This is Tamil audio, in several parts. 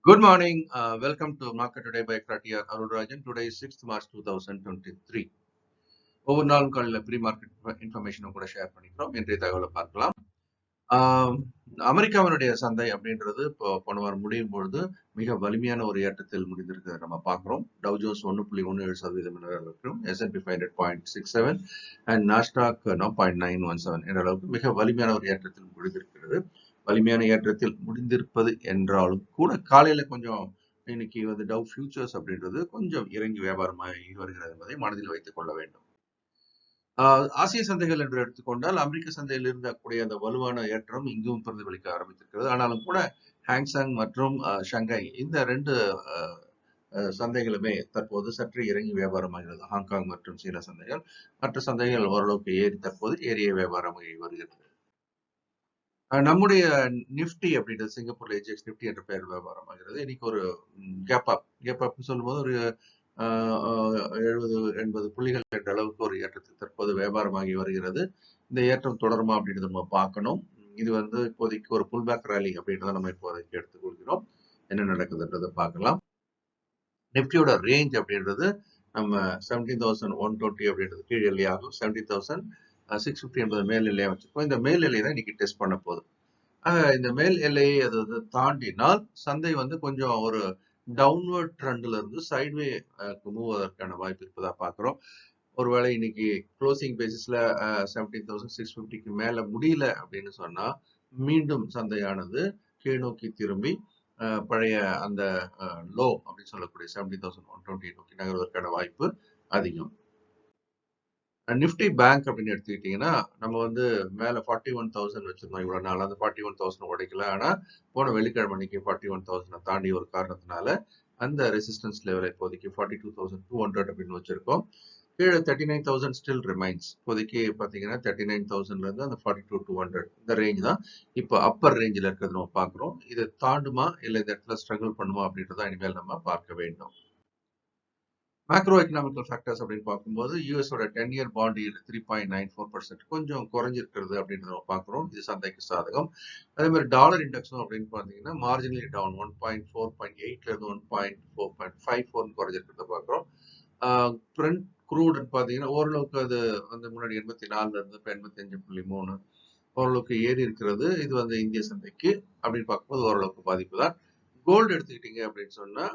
Good morning. Welcome to Market Today by ECTRA Arulrajhan. Today is 6th March 2023. ஒவ்வொரு நாளும் காலையில் ப்ரீ மார்க்கெட் இன்ஃபர்மேஷனும் கூட ஷேர் பண்ணிக்கிறோம். இன்றைய தகவலை பார்க்கலாம். அமெரிக்காவினுடைய சந்தை அப்படின்றது இப்போ போன வாரம் முடியும் பொழுது மிக வலிமையான ஒரு ஏற்றத்தில் முடிந்திருக்கிறத நம்ம பார்க்கிறோம். டவ் ஜோன்ஸ் 1.17% என்ற அளவுக்கும் S&P 500 0.67 அண்ட் நாஸ்டாக் 0.917 என்ற அளவுக்கு மிக வலிமையான ஒரு ஏற்றத்தில் முடிந்திருக்கிறது. வலிமையான ஏற்றத்தில் முடிந்திருப்பது என்றாலும் கூட காலையில கொஞ்சம் இன்னைக்கு வந்து டவ் ஃபியூச்சர்ஸ் அப்படின்றது கொஞ்சம் இறங்கி வியாபாரமாகி வருகிறது என்பதை மனதில் வைத்துக் கொள்ள வேண்டும். ஆசிய சந்தைகள் என்று எடுத்துக்கொண்டால் அமெரிக்க சந்தையில் இருக்கக்கூடிய அந்த வலுவான ஏற்றம் இங்கும் பிரதிபலிக்க ஆரம்பித்திருக்கிறது. ஆனாலும் கூட ஹாங்சாங் மற்றும் ஷங்காய் இந்த ரெண்டு சந்தைகளுமே தற்போது சற்று இறங்கி வியாபாரமாகிறது. ஹாங்காங் மற்றும் சீன சந்தைகள் மற்ற சந்தைகள் ஓரளவுக்கு தற்போது ஏறிய வியாபாரமாகி வருகிறது. நம்முடைய நிப்டி அப்படின்றது சிங்கப்பூர்ல எஜெக்ஸ் நிப்டி என்ற பெயர் வியாபாரமாகிறது. இன்னைக்கு ஒரு கேப் அப் சொல்லும்போது ஒரு 70-80 புள்ளிகள் என்ற அளவுக்கு ஒரு ஏற்றத்தில் தற்போது வியாபாரமாகி வருகிறது. இந்த ஏற்றம் தொடருமா அப்படின்றத நம்ம பார்க்கணும். இது வந்து இப்போதைக்கு ஒரு புல் பேக் ரேலி அப்படின்றத நம்ம இப்போதைக்கு எடுத்துக்கொள்கிறோம். என்ன நடக்குதுன்றதை பார்க்கலாம். நிப்டியோட ரேஞ்ச் அப்படின்றது நம்ம 17,120 அப்படின்றது கீழ் எல்லையாகும். 17,650 என்பது மேல் எல்லையா வச்சிருக்கோம். இந்த மேல் எல்லை தான் இன்னைக்கு டெஸ்ட் பண்ண போகுது. இந்த மேல் எல்லையை அது தாண்டினால் சந்தை வந்து கொஞ்சம் ஒரு டவுன்வர்ட் ட்ரெண்ட்ல இருந்து சைட்வே மூவதற்கான வாய்ப்பு இருப்பதா பார்க்கிறோம். ஒருவேளை இன்னைக்கு க்ளோசிங் பேசிஸ்ல 17,650க்கு மேல முடியல அப்படின்னு சொன்னா மீண்டும் சந்தையானது கீழ் நோக்கி திரும்பி பழைய அந்த லோ அப்படின்னு சொல்லக்கூடிய 17,120 நோக்கி நகர்வதற்கான வாய்ப்பு அதிகம். நிப்டி பேங்க் அப்படின்னு எடுத்துக்கிட்டீங்கன்னா நம்ம வந்து மேல 41,000 வச்சிருந்தோம் இவ்வளவு நாள். அந்த 41,000 உடைக்கல. ஆனா போன வெள்ளிக்கிழமை அன்னைக்கு 41,000 தாண்டி ஒரு காரணத்தினால அந்த ரெசிஸ்டன்ஸ் லெவல் இப்போதைக்கு 42,200 அப்படின்னு வச்சிருக்கோம். கீழே 39,000 ஸ்டில் ரிமைன்ஸ். இப்போதைக்கு பாத்தீங்கன்னா 39,000ல இருந்து அந்த 42,200 இந்த ரேஞ்ச் தான் இப்போ அப்பர் ரேஞ்சில் இருக்கிறது நம்ம பார்க்கிறோம். இதை தாண்டுமா இல்லை இந்த இடத்துல ஸ்ட்ரகிள் பண்ணுமா அப்படின்றத இனிமேல் நம்ம பார்க்க வேண்டும். மேக்ரோ எக்கனாமிக்கல் ஃபேக்டர்ஸ் அப்படின்னு பார்க்கும்போது யூஎஸோட 10-year பாண்ட் ஈல்டு 3.94% கொஞ்சம் குறைஞ்சிருக்கிறது அப்படின்றத நம்ம பார்க்குறோம். இது சந்தைக்கு சாதகம். அதே மாதிரி டாலர் இண்டெக்ஸும் அப்படின்னு பார்த்தீங்கன்னா மார்ஜினலி டவுன் 1.4.8ல இருந்து 1.4.54 குறைஞ்சிருக்கிறத பார்க்குறோம். பிரெண்ட் க்ரூடுன்னு பார்த்தீங்கன்னா ஓரளவுக்கு அது வந்து முன்னாடி 84ல இருந்து இப்போ 85.3 ஓரளவுக்கு ஏறி இருக்கிறது. இது வந்து இந்திய சந்தைக்கு அப்படின்னு பார்க்கும்போது ஓரளவுக்கு பாதிப்பு தான். கோல்டு எடுத்துக்கிட்டீங்க அப்படின்னு சொன்னா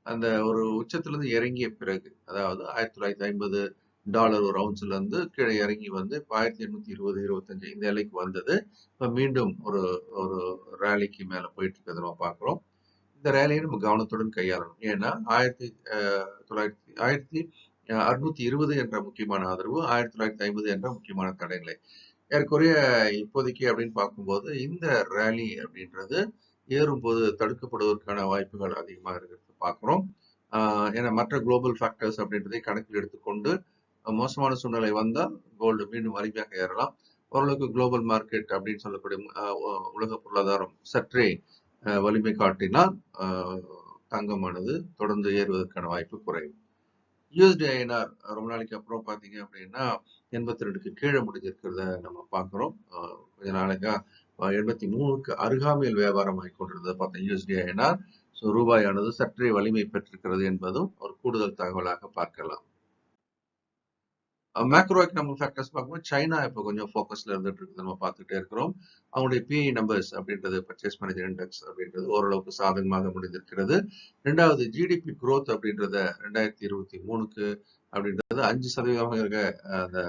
அந்த ஒரு உச்சத்திலிருந்து இறங்கிய பிறகு அதாவது $1,950 ஒரு அவுன்ஸ்ல இருந்து கீழே இறங்கி வந்து இப்போ 1,820-1,825 இந்த எல்லைக்கு வந்தது. இப்போ மீண்டும் ஒரு ஒரு ரேலிக்கு மேல போயிட்டு இருக்கிறத நம்ம பார்க்கிறோம். இந்த ரேலியை நம்ம கவனத்துடன் கையாளணும். ஏன்னா 1,620 என்ற முக்கியமான ஆதரவு, 1,950 என்ற முக்கியமான தடைகளை ஏற்குறைய இப்போதைக்கு அப்படின்னு பார்க்கும்போது இந்த ரேலி அப்படின்றது ஏறும்போது தடுக்கப்படுவதற்கான வாய்ப்புகள் அதிகமாக இருக்கிறது பார்க்கிறோம். ஏன்னா மற்ற குளோபல் ஃபேக்டர்ஸ் அப்படின்றதை கணக்கில் எடுத்துக்கொண்டு மோசமான சூழ்நிலை வந்தால் கோல்டு மீண்டும் வலிமையாக ஏறலாம். ஓரளவுக்கு குளோபல் மார்க்கெட் அப்படின்னு சொல்லக்கூடிய உலக பொருளாதாரம் சற்றே வலிமை காட்டினால் தங்கமானது தொடர்ந்து ஏறுவதற்கான வாய்ப்பு குறையும். யூஎஸ்டி ஐஎன்ஆர் ரொம்ப நாளைக்கு அப்புறம் பார்த்தீங்க அப்படின்னா 82க்கு கீழே முடிஞ்சிருக்கிறத நம்ம பார்க்குறோம். கொஞ்ச நாளைக்கா 83க்கு அருகாமையில் வியாபாரம் ஆகி கொண்டிருந்தது பார்த்தோம் யூஎஸ்டி ஐஎன்ஆர். ஸோ ரூபாயானது சற்றே வலிமை பெற்றிருக்கிறது என்பதும் ஒரு கூடுதல் தகவலாக பார்க்கலாம். மேக்ரோ எக்கனாமிக் ஃபேக்டர்ஸ் பார்க்கும்போது சைனா இப்போ கொஞ்சம் ஃபோக்கஸ்ல இருந்துட்டு இருக்குது நம்ம பார்த்துட்டே இருக்கிறோம். அவங்களுடைய பிஐ நம்பர்ஸ் அப்படின்றது பர்ச்சேஸ் மேனேஜர் இண்டெக்ஸ் அப்படின்றது ஓரளவுக்கு சாதகமாக முடிந்திருக்கிறது. ரெண்டாவது ஜிடிபி குரோத் அப்படின்றத 2023க்கு அப்படின்றது 5% இருக்க அந்த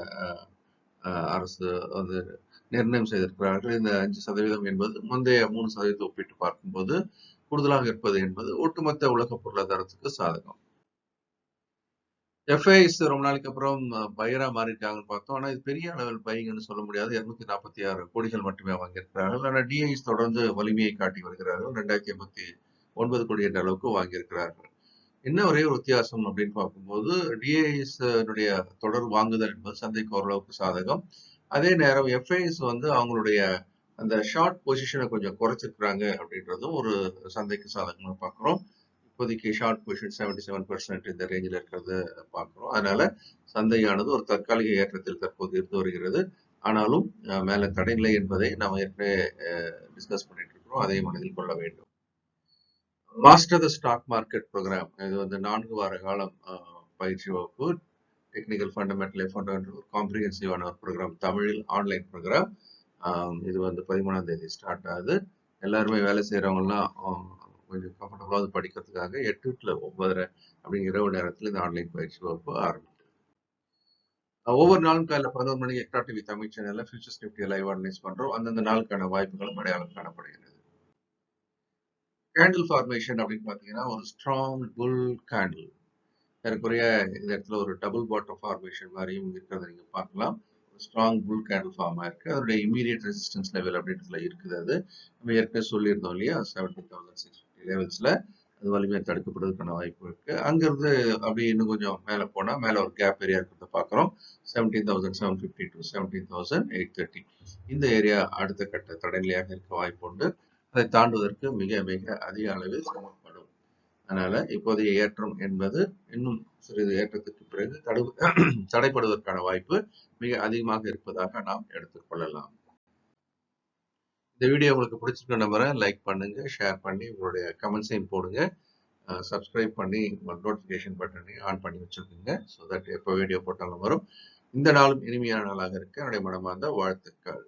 அரசு வந்து நிர்ணயம் செய்திருக்கிறார்கள். இந்த 5% என்பது முந்தைய 3% ஒப்பிட்டு பார்க்கும்போது கூடுதலாக இருப்பது என்பது ஒட்டுமொத்த உலக பொருளாதாரத்துக்கு சாதகம். எஃப்ஐஸ் ரொம்ப நாளைக்கு அப்புறம் பையரா மாறிட்டாங்கன்னு பார்த்தோம். ஆனா இது பெரிய அளவில் பைங்கன்னு சொல்ல முடியாது. 246 கோடிகள் மட்டுமே வாங்கியிருக்கிறார்கள். ஆனா டிஐஸ் தொடர்ந்து வலிமையை காட்டி வருகிறார்கள். 289 கோடி என்ற அளவுக்கு வாங்கியிருக்கிறார்கள். என்ன ஒரே ஒரு வித்தியாசம் அப்படின்னு பார்க்கும்போது டிஐஎஸ் தொடர் வாங்குதல் என்பது சந்தைக்கு ஓரளவுக்கு சாதகம். அதே நேரம் எஃப்ஐஎஸ் வந்து அவங்களுடைய அந்த ஷார்ட் பொசிஷனை கொஞ்சம் குறைச்சிருக்கிறாங்க அப்படின்றதும் ஒரு சந்தைக்கு சாதகமாக பார்க்குறோம். இப்போதைக்கு ஷார்ட் பொசிஷன் 77% இந்த ரேஞ்சில் இருக்கிறத பார்க்குறோம். அதனால சந்தையானது ஒரு தற்காலிக ஏற்றத்தில் தற்போது இருந்து வருகிறது. ஆனாலும் மேல தடைநிலை என்பதை நாம் ஏற்கனவே டிஸ்கஸ் பண்ணிட்டு இருக்கிறோம். அதை மனதில் கொள்ள வேண்டும். Master the stock market program, இது வந்து 4 வார காலம் பயிற்சி வகுப்பு. டெக்னிக்கல் ஃபண்டமெண்டல் ஒரு காம்ப்ரிஹென்சிவான ஒரு ப்ரோக்ராம், தமிழில் ஆன்லைன் ப்ரோக்ராம். இது வந்து 13ஆம் தேதி ஸ்டார்ட் ஆகுது. எல்லாருமே வேலை செய்யறவங்கலாம் கொஞ்சம் கம்ஃபர்டபுளாக படிக்கிறதுக்காக 8 to 9:30 அப்படிங்கிற இரவு நேரத்தில் இந்த ஆன்லைன் பயிற்சி வகுப்பு ஆரம்பிக்கும். ஒவ்வொரு நாளும் காலையில் 11 மணிக்கு எக்ஸ்ட்ரா டிவி தமிழ் சேனல்ல ஃபியூச்சர்ஸ் நிஃப்டி லைவ் அனலைஸ் பண்றோம். அந்தந்த நாளுக்கான வாய்ப்புகளும் அடையாளம் காணப்படுகிறது. கேண்டில் ஃபார்மேஷன் அப்படின்னு பார்த்தீங்கன்னா ஒரு ஸ்ட்ராங் புல் கேண்டில், ஏறக்குறைய இந்த இடத்துல ஒரு டபுள் பாட்டம் ஃபார்மேஷன் மாதிரியும் இருக்கிறத நீங்க பார்க்கலாம். ஸ்ட்ராங் புல் கேண்டில் ஃபார்ம் ஆயிருக்கு. அதோட இமீடியட் ரெசிஸ்டன்ஸ் லெவல் அப்படின்றதுல இருக்குது. அது நம்ம ஏற்கனவே சொல்லியிருந்தோம் இல்லையா, 17,650 லெவல்ஸ்ல அது வலிமையை தடுக்கப்படுவதற்கான வாய்ப்பு இருக்கு. அங்கிருந்து அப்படி இன்னும் கொஞ்சம் மேலே போனா மேலே ஒரு கேப் ஏரியா இருக்கிறத பார்க்குறோம். 17,750 to 17,830 இந்த ஏரியா அடுத்த கட்ட தடைநிலையாக இருக்க வாய்ப்பு உண்டு. அதை தாண்டுவதற்கு மிக மிக அதிக அளவில் சிரமப்படும். அதனால இப்போதைய ஏற்றம் என்பது இன்னும் சிறிது ஏற்றத்துக்கு பிறகு தடைப்படுவதற்கான வாய்ப்பு மிக அதிகமாக இருப்பதாக நாம் எடுத்துக்கொள்ளலாம். இந்த வீடியோ உங்களுக்கு பிடிச்சிருக்க நம்புறேன். லைக் பண்ணுங்க, ஷேர் பண்ணி உங்களுடைய கமெண்ட்ஸையும் போடுங்க. சப்ஸ்கிரைப் பண்ணி நோட்டிஃபிகேஷன் பட்டனை ஆன் பண்ணி வச்சுக்கோங்க. ஸோ தட் எப்போ வீடியோ போட்டாலும் வரும். இந்த நாளும் இனிமையான நாளாக இருக்க என்னுடைய மனமார்ந்த வாழ்த்துக்கள்.